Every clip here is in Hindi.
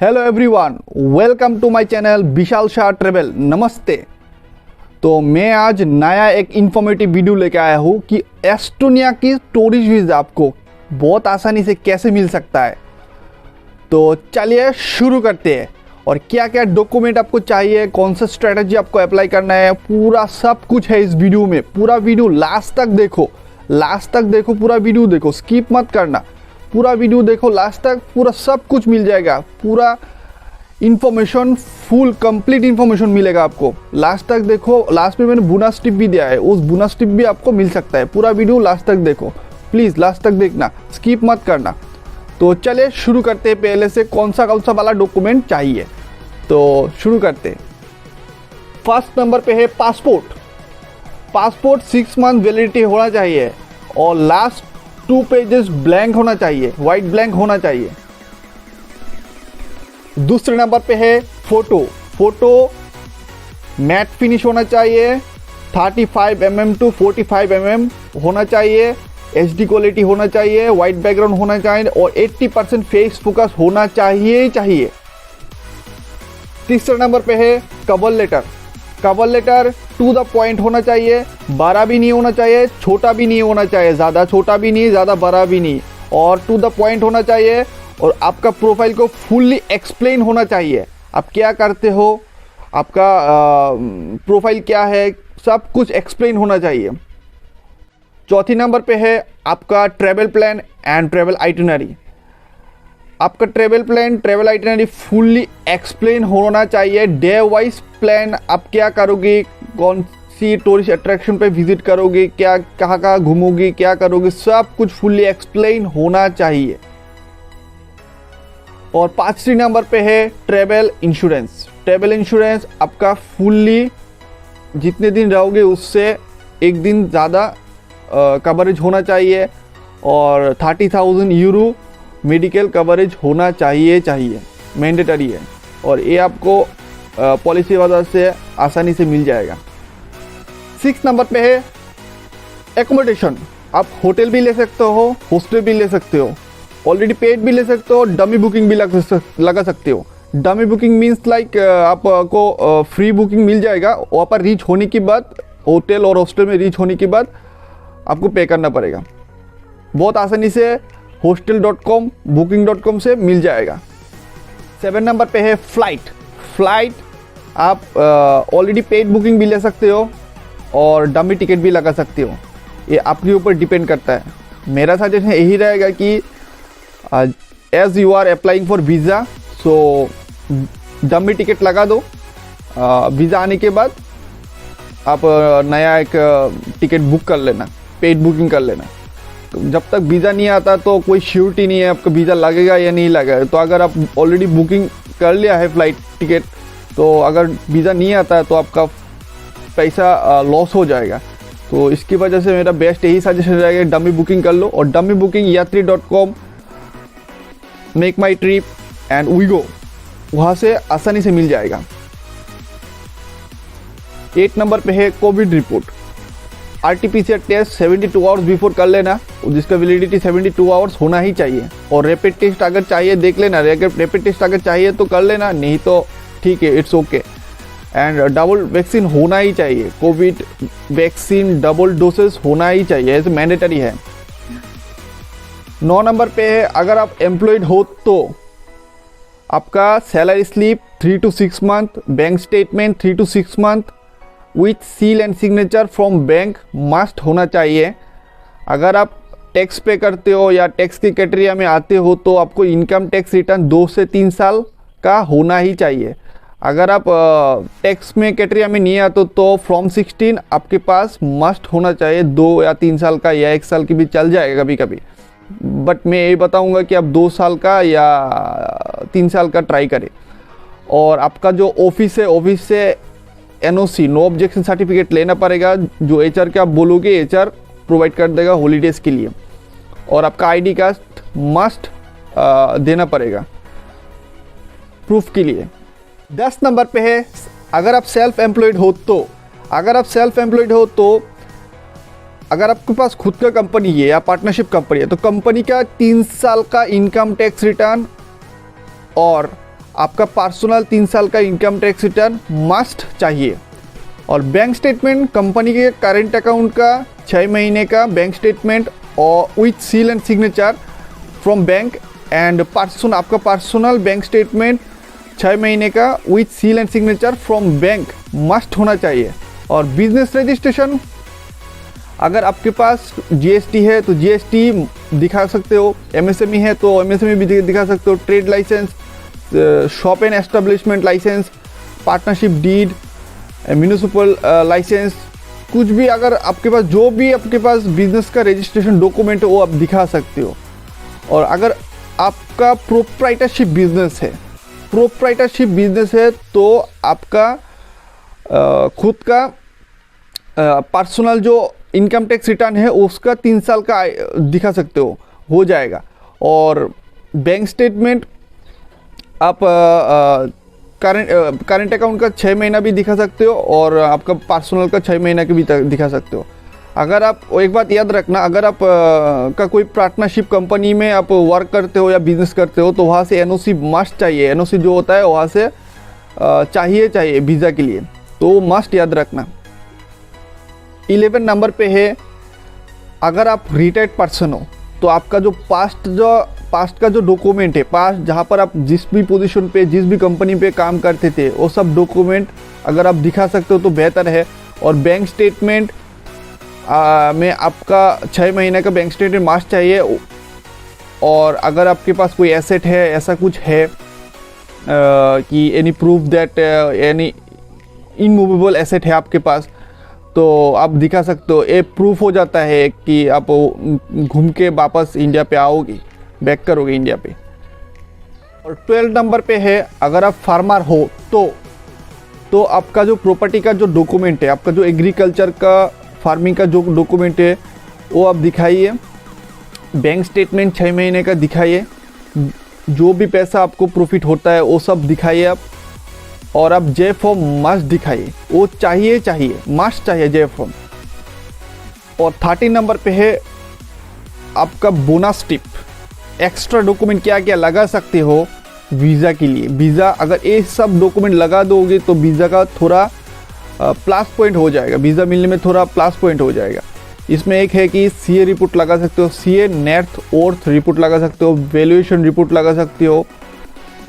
Hello everyone, welcome to my channel Vishal Shah travel. नमस्ते। तो मैं आज नया एक इन्फॉर्मेटिव वीडियो लेके आया हूँ कि एस्टोनिया की टूरिस्ट वीज़ा आपको बहुत आसानी से कैसे मिल सकता है। तो चलिए शुरू करते हैं। और क्या क्या डॉक्यूमेंट आपको चाहिए, कौन सा स्ट्रेटजी आपको अप्लाई करना है, पूरा सब कुछ है इस वीडियो में। पूरा वीडियो लास्ट तक देखो, पूरा वीडियो देखो, स्किप मत करना। पूरा वीडियो देखो लास्ट तक, पूरा सब कुछ मिल जाएगा। पूरा इन्फॉर्मेशन, फुल कंप्लीट इन्फॉर्मेशन मिलेगा आपको। लास्ट तक देखो। लास्ट में मैंने बोनस टिप भी दिया है, उस बोनस टिप भी आपको मिल सकता है। पूरा वीडियो लास्ट तक देखो, प्लीज़ लास्ट तक देखना, स्किप मत करना। तो चलिए शुरू करते हैं। पहले से कौन सा वाला डॉक्यूमेंट चाहिए, तो शुरू करते हैं। फर्स्ट नंबर पे है पासपोर्ट 6 मंथ वैलिडिटी होना चाहिए और लास्ट 2 पेजेस ब्लैंक होना चाहिए, वाइट ब्लैंक होना चाहिए। दूसरे नंबर पे है फोटो मैट फिनिश होना चाहिए, 35 mm to 45 mm होना चाहिए, HD क्वालिटी होना चाहिए, वाइट बैकग्राउंड होना चाहिए और 80% फेस फोकस होना चाहिए। तीसरे नंबर पे है cover letter to the point होना चाहिए, बड़ा भी नहीं होना चाहिए, छोटा भी नहीं होना चाहिए, ज़्यादा छोटा भी नहीं, ज़्यादा बड़ा भी नहीं, और टू द पॉइंट होना चाहिए। और आपका प्रोफाइल को फुल्ली एक्सप्लेन होना चाहिए, आप क्या करते हो, आपका प्रोफाइल क्या है, सब कुछ एक्सप्लेन होना चाहिए। चौथी नंबर पे है आपका travel plan and travel itinerary. आपका ट्रैवल आइटिनरी फुल्ली एक्सप्लेन होना चाहिए। डे वाइज प्लान, आप क्या करोगे, कौन सी टूरिस्ट अट्रैक्शन पे विजिट करोगे, क्या कहाँ घूमोगे, क्या करोगे, सब कुछ फुल्ली एक्सप्लेन होना चाहिए। और 5वीं नंबर पे है ट्रैवल इंश्योरेंस आपका फुल्ली जितने दिन रहोगे उससे एक दिन ज़्यादा कवरेज होना चाहिए और 30,000 यूरो मेडिकल कवरेज होना चाहिए, मैंडेटरी है। और ये आपको पॉलिसी वजह से आसानी से मिल जाएगा। 6 नंबर पे है एकोमोडेशन। आप होटल भी ले सकते हो, हॉस्टल भी ले सकते हो, ऑलरेडी पेड भी ले सकते हो, डमी बुकिंग भी लगा सकते हो। डमी बुकिंग मीन्स लाइक आपको फ्री बुकिंग मिल जाएगा, वहाँ पर रीच होने के बाद, होटल और हॉस्टल में रीच होने के बाद आपको पे करना पड़ेगा। बहुत आसानी से hostel.com, booking.com से मिल जाएगा। 7 नंबर पे है फ्लाइट। आप ऑलरेडी पेड बुकिंग भी ले सकते हो और डमी टिकट भी लगा सकते हो, ये आपके ऊपर डिपेंड करता है। मेरा सजेशन यही रहेगा कि as you are applying for visa, so dummy ticket लगा दो। वीज़ा आने के बाद आप नया एक टिकट बुक कर लेना, पेड बुकिंग कर लेना। जब तक वीज़ा नहीं आता तो कोई श्योरिटी नहीं है आपका वीज़ा लगेगा या नहीं लगेगा। तो अगर आप ऑलरेडी बुकिंग कर लिया है फ्लाइट टिकट, तो अगर वीज़ा नहीं आता है तो आपका पैसा लॉस हो जाएगा। तो इसकी वजह से मेरा बेस्ट यही सजेशन रहेगा, डमी बुकिंग कर लो। और डमी बुकिंग यात्री.com, make my trip and Wego, वहाँ से आसानी से मिल जाएगा। 8 नंबर पे है covid report. RT-PCR test 72 hours before कर लेना, जिसका वैलिडिटी 72 आवर्स होना ही चाहिए। और रैपिड टेस्ट अगर चाहिए देख लेना, रैपिड टेस्ट अगर चाहिए तो कर लेना, नहीं तो ठीक है, it's okay. And double vaccine होना ही चाहिए, कोविड वैक्सीन डबल डोसेस होना ही चाहिए, ऐसे मैंडेटरी है। 9 नंबर पे है अगर आप एम्प्लॉयड हो तो आपका salary slip 3 to 6 month, bank statement 3 to 6 month with seal and signature from bank must होना चाहिए। अगर आप टैक्स पे करते हो या टैक्स की कैटेगरी में आते हो तो आपको इनकम टैक्स रिटर्न 2 से 3 साल का होना ही चाहिए। अगर आप टैक्स में कैटेगरी में नहीं आते तो फ्रॉम 16 आपके पास मस्ट होना चाहिए, 2 या 3 साल का या 1 साल की भी चल जाएगा कभी कभी। बट मैं यही बताऊंगा कि आप 2 साल का या 3 साल का ट्राई करें। और आपका जो ऑफिस है, ऑफिस से NOC, नो ऑब्जेक्शन सर्टिफिकेट लेना पड़ेगा। जो HR के आप बोलोगे, HR प्रोवाइड कर देगा हॉलीडेज़ के लिए। और आपका ID कार्ड मस्ट देना पड़ेगा प्रूफ के लिए। 10 नंबर पे है अगर आप सेल्फ एम्प्लॉयड हो तो अगर आपके पास खुद का कंपनी है या पार्टनरशिप कंपनी है तो कंपनी का 3 साल का इनकम टैक्स रिटर्न और आपका पर्सनल 3 साल का इनकम टैक्स रिटर्न मस्ट चाहिए। और बैंक स्टेटमेंट, कंपनी के करेंट अकाउंट का 6 महीने का बैंक स्टेटमेंट और with seal and signature from bank and आपका पर्सनल बैंक स्टेटमेंट 6 महीने का with seal and signature from bank must होना चाहिए। और बिजनेस रजिस्ट्रेशन, अगर आपके पास जीएसटी है तो जीएसटी दिखा सकते हो, एमएसएमई है तो एमएसएमई भी दिखा सकते हो, trade licence, shop and establishment licence, partnership deed, municipal licence, कुछ भी अगर आपके पास जो भी आपके पास बिजनेस का रजिस्ट्रेशन डॉक्यूमेंट है वो आप दिखा सकते हो। और अगर आपका प्रोप्राइटरशिप बिजनेस है तो आपका खुद का पर्सनल जो इनकम टैक्स रिटर्न है उसका 3 साल का दिखा सकते हो जाएगा। और बैंक स्टेटमेंट आप करेंट अकाउंट का 6 महीना भी दिखा सकते हो और आपका पर्सनल का 6 महीना की भी दिखा सकते हो। अगर आप, एक बात याद रखना, अगर आप का कोई पार्टनरशिप कंपनी में आप वर्क करते हो या बिजनेस करते हो तो वहाँ से एनओसी मस्ट चाहिए। एनओसी जो होता है वहाँ से चाहिए वीज़ा के लिए, तो मस्ट याद रखना। 11 नंबर पे है, अगर आप रिटायर्ड पर्सन हो तो आपका जो पास्ट का जो डॉक्यूमेंट है, पास्ट जहाँ पर आप जिस भी पोजीशन पे जिस भी कंपनी पे काम करते थे वो सब डॉक्यूमेंट अगर आप दिखा सकते हो तो बेहतर है। और बैंक स्टेटमेंट में आपका 6 महीने का बैंक स्टेटमेंट मस्ट चाहिए। और अगर आपके पास कोई एसेट है, ऐसा कुछ है कि any proof that any immovable asset है आपके पास, तो आप दिखा सकते हो। ये प्रूफ हो जाता है कि आप घूम के वापस इंडिया पे आओगे, बैक करोगे इंडिया पे। और 12 नंबर पे है, अगर आप फार्मर हो तो आपका जो प्रॉपर्टी का जो डॉक्यूमेंट है, आपका जो एग्रीकल्चर का फार्मिंग का जो डॉक्यूमेंट है वो आप दिखाइए। बैंक स्टेटमेंट 6 महीने का दिखाइए, जो भी पैसा आपको प्रॉफिट होता है वो सब दिखाइए आप। और आप जे फॉर्म मस्ट दिखाइए, वो चाहिए मस्ट चाहिए जे फॉर्म। और 13 नंबर पे है आपका बोनस टिप। एक्स्ट्रा डॉक्यूमेंट क्या क्या लगा सकते हो वीज़ा के लिए। वीज़ा अगर ये सब डॉक्यूमेंट लगा दोगे तो वीज़ा का थोड़ा प्लस पॉइंट हो जाएगा, वीज़ा मिलने में थोड़ा प्लस पॉइंट हो जाएगा। इसमें एक है कि सीए रिपोर्ट लगा सकते हो, सीए नेट वर्थ रिपोर्ट लगा सकते हो, वैल्यूएशन रिपोर्ट लगा सकते हो,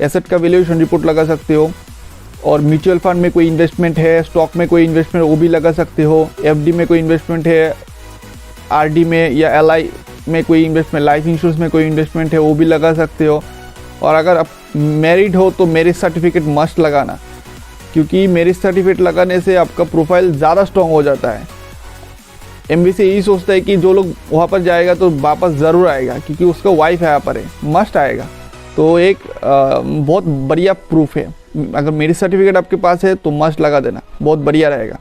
एसेट का वैल्यूएशन रिपोर्ट लगा सकते हो। और म्यूचुअल फंड में कोई इन्वेस्टमेंट है, स्टॉक में कोई इन्वेस्टमेंट वो भी लगा सकते हो, एफडी में कोई इन्वेस्टमेंट है, आरडी में या एलआई में कोई इन्वेस्टमेंट, लाइफ इंश्योरेंस में कोई इन्वेस्टमेंट है वो भी लगा सकते हो। और अगर आप मैरिड हो तो मैरिज सर्टिफिकेट मस्ट लगाना, क्योंकि मैरिज सर्टिफिकेट लगाने से आपका प्रोफाइल ज़्यादा स्ट्रॉन्ग हो जाता है। एम्बेसी यही सोचता है कि जो लोग वहाँ पर जाएगा तो वापस ज़रूर आएगा, क्योंकि उसका वाइफ यहाँ पर है, मस्ट आएगा। तो एक बहुत बढ़िया प्रूफ है। अगर मैरिज सर्टिफिकेट आपके पास है तो मस्ट लगा देना, बहुत बढ़िया रहेगा।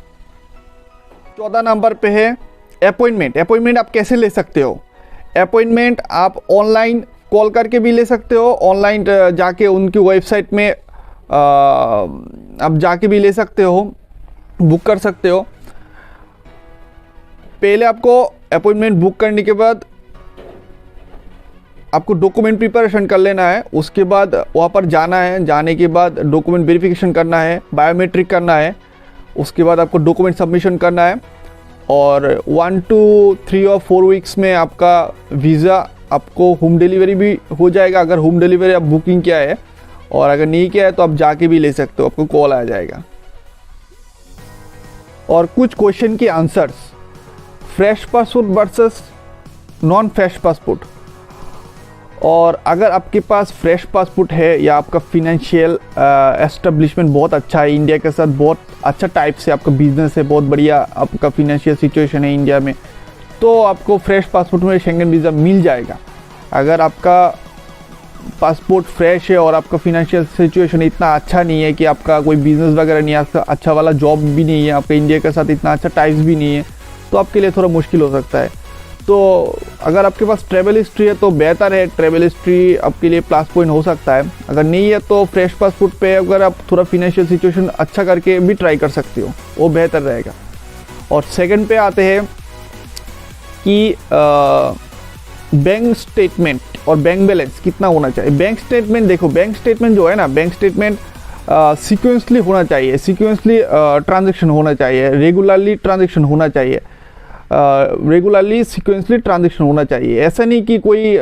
14 नंबर पे है अपॉइंटमेंट। अपॉइंटमेंट आप कैसे ले सकते हो? अपॉइंटमेंट आप ऑनलाइन कॉल करके भी ले सकते हो, ऑनलाइन जाके उनकी वेबसाइट में आप जाके भी ले सकते हो, बुक कर सकते हो। पहले आपको अपॉइंटमेंट बुक करने के बाद आपको डॉक्यूमेंट प्रिपरेशन कर लेना है, उसके बाद वहाँ पर जाना है, जाने के बाद डॉक्यूमेंट वेरिफिकेशन करना है, बायोमेट्रिक करना है, उसके बाद आपको डॉक्यूमेंट सबमिशन करना है। और 1 to 3 और 4 वीक्स में आपका वीज़ा आपको होम डिलीवरी भी हो जाएगा, अगर होम डिलीवरी आप बुकिंग किया है। और अगर नहीं किया है तो आप जाके भी ले सकते हो, आपको कॉल आ जाएगा। और कुछ क्वेश्चन के answers, fresh passport versus non fresh passport. और अगर आपके पास फ्रेश पासपोर्ट है या आपका फिनेंशियल एस्टेब्लिशमेंट बहुत अच्छा है, इंडिया के साथ बहुत अच्छा टाइप से आपका बिजनेस है, बहुत बढ़िया आपका फिनेंशियल सिचुएशन है इंडिया में, तो आपको फ्रेश पासपोर्ट में शेंगन वीज़ा मिल जाएगा। अगर आपका पासपोर्ट फ्रेश है और आपका फिनेंशियल सिचुएशन इतना अच्छा नहीं है कि आपका कोई बिजनेस वगैरह नहीं है, आपका अच्छा वाला जॉब भी नहीं है, आपका इंडिया के साथ इतना अच्छा टाइप्स भी नहीं है, तो आपके लिए थोड़ा मुश्किल हो सकता है। तो अगर आपके पास ट्रैवल हिस्ट्री है तो बेहतर है, ट्रैवल हिस्ट्री आपके लिए प्लस पॉइंट हो सकता है। अगर नहीं है तो फ्रेश पासपोर्ट पे अगर आप थोड़ा फिनेंशियल सिचुएशन अच्छा करके भी ट्राई कर सकते हो, वो बेहतर रहेगा। और सेकंड पे आते हैं कि बैंक स्टेटमेंट। और बैंक बैलेंस कितना होना चाहिए। बैंक स्टेटमेंट देखो, बैंक स्टेटमेंट जो है ना, बैंक स्टेटमेंट सीक्वेंसली होना चाहिए, सीक्वेंसली ट्रांजैक्शन होना चाहिए, रेगुलरली ट्रांजैक्शन होना चाहिए, रेगुलरली सीक्वेंसली ट्रांजैक्शन होना चाहिए। ऐसा नहीं कि कोई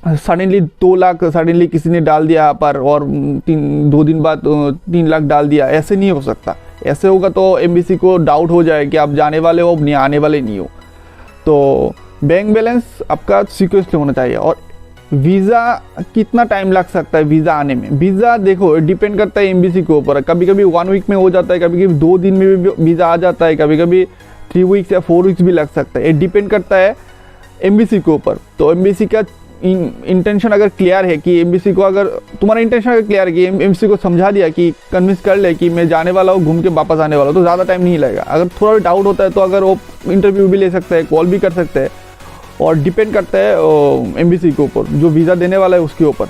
सडनली 2 लाख सडनली किसी ने डाल दिया पर और 2 दिन बाद 3 लाख डाल दिया, ऐसे नहीं हो सकता। ऐसे होगा तो एमबीसी को डाउट हो जाए कि आप जाने वाले हो, नहीं आने वाले नहीं हो। तो बैंक बैलेंस आपका सीक्वेंसली होना चाहिए। और वीज़ा कितना टाइम लग सकता है वीज़ा आने में? वीज़ा देखो डिपेंड करता है एमबीसी के ऊपर, कभी कभी 1 वीक में हो जाता है, कभी कभी 2 दिन में भी वीज़ा आ जाता है, कभी कभी 3 वीक्स या 4 वीक्स भी लग सकता है। ये डिपेंड करता है एमबीसी के ऊपर। तो एमबीसी का इंटेंशन अगर क्लियर है कि एमबीसी को, अगर तुम्हारा इंटेंशन अगर क्लियर है कि एमबीसी को समझा दिया कि कन्विंस कर ले कि मैं जाने वाला हूँ, घूम के वापस आने वाला हूँ, तो ज़्यादा टाइम नहीं लगेगा। अगर थोड़ा भी डाउट होता है तो अगर वो इंटरव्यू भी ले सकते हैं, कॉल भी कर सकते हैं, और डिपेंड करता है एमबीसी के ऊपर, जो वीज़ा देने वाला है उसके ऊपर।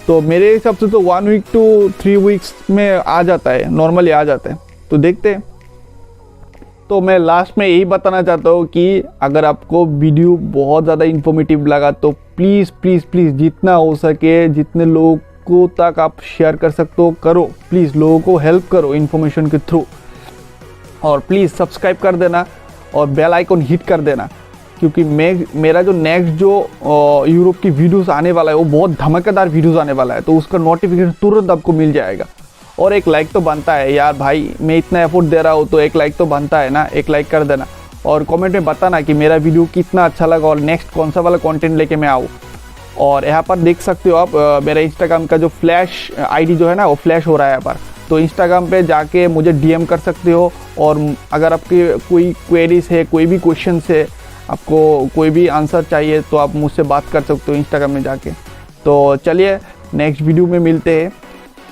तो मेरे हिसाब से तो 1 वीक टू 3 वीक्स में आ जाता है, नॉर्मली आ जाता है। तो देखते हैं। तो मैं लास्ट में यही बताना चाहता हूँ कि अगर आपको वीडियो बहुत ज़्यादा इन्फॉर्मेटिव लगा तो प्लीज़ प्लीज़ प्लीज़ जितना हो सके, जितने लोगों को तक आप शेयर कर सकते हो करो। प्लीज़ लोगों को हेल्प करो इन्फॉर्मेशन के थ्रू। और प्लीज़ सब्सक्राइब कर देना और बेल आइकन हिट कर देना, क्योंकि मेरा जो नेक्स्ट जो यूरोप की वीडियोस आने वाला है वो बहुत धमाकेदार वीडियोस आने वाला है, तो उसका नोटिफिकेशन तुरंत आपको मिल जाएगा। और एक लाइक तो बनता है यार भाई, मैं इतना एफर्ट दे रहा हूँ तो एक लाइक तो बनता है ना, एक लाइक कर देना। और कमेंट में बताना कि मेरा वीडियो कितना अच्छा लगा और नेक्स्ट कौन सा वाला कंटेंट लेके मैं आऊँ। और यहाँ पर देख सकते हो आप मेरा इंस्टाग्राम का जो फ्लैश आईडी जो है ना, वो फ्लैश हो रहा है यहाँ पर। तो इंस्टाग्राम पे जाके मुझे डीएम कर सकते हो। और अगर आपकी कोई क्वेरीज है, कोई भी क्वेश्चन है, आपको कोई भी आंसर चाहिए, तो आप मुझसे बात कर सकते हो इंस्टाग्राम में जाके। तो चलिए नेक्स्ट वीडियो में मिलते हैं,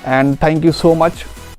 and thank you so much.